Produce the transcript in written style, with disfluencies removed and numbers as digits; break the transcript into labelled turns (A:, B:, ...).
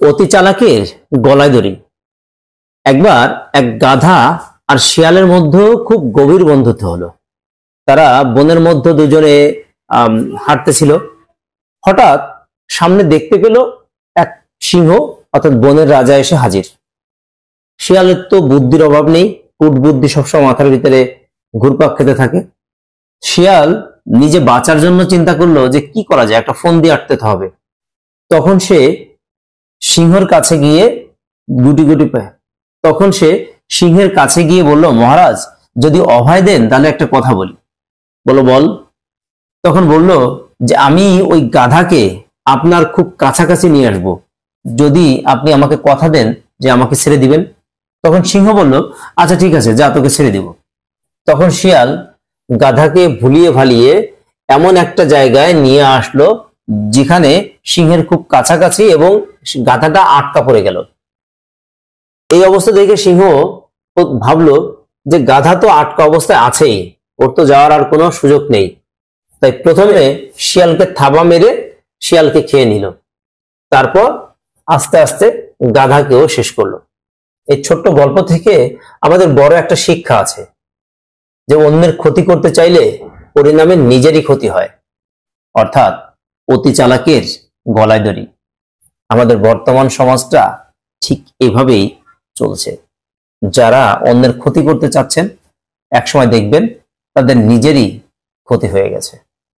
A: অতি চালাকের গলায় দড়ি। একবার এক গাধা আর শিয়ালের মধ্যে খুব গভীর বন্ধুত্ব হলো। তারা বনের মধ্যে দুজনে হাঁটতেছিল। হঠাৎ সামনে দেখতে পেল এক সিংহ অর্থাৎ বনের রাজা এসে হাজির। শিয়ালের তো বুদ্ধির অভাব নেই, কুট বুদ্ধি সবসময় মাথার ভিতরে ঘুরপাক খেতে থাকে। শিয়াল নিজে বাঁচার জন্য চিন্তা করলো যে কি করা যায়, একটা ফোন দিয়ে আটতে হবে। তখন সে সিংহের কাছে গিয়ে বলল, মহারাজ যদি অভয় দেন তাহলে একটা কথা বলি। বল। তখন বলল যে আমি ওই গাধাকে আপনার খুব কাছাকাছি নিয়ে আসবো, যদি আপনি আমাকে কথা দেন যে আমাকে ছেড়ে দিবেন। তখন সিংহ বলল, আচ্ছা ঠিক আছে, যা তোকে ছেড়ে দিব। তখন শিয়াল গাধাকে ভুলিয়ে ভালিয়ে এমন একটা জায়গায় নিয়ে আসলো যেখানে সিংহের খুব কাছাকাছি এবং গাধাটা আটকা পড়ে গেল। এই অবস্থা দেখে সিংহ ভাবলো যে গাধা তো আটকা অবস্থায় আছেই, ওর তো যাওয়ার আর কোনো সুযোগ নেই। তাই প্রথমে শিয়ালকে থাবা মেরে শিয়ালকে খেয়ে নিল, তারপর আস্তে আস্তে গাধাকেও শেষ করলো। এই ছোট্ট গল্প থেকে আমাদের বড় একটা শিক্ষা আছে যে অন্যের ক্ষতি করতে চাইলে পরিণামে নিজেরই ক্ষতি হয়, অর্থাৎ অতি চালাকের গলায় দড়ি। আমাদের বর্তমান সমাজটা ঠিক এভাবেই চলছে। যারা অন্যের ক্ষতি করতে চাচ্ছেন একসময় দেখবেন তাদের নিজেরই ক্ষতি হয়ে গেছে।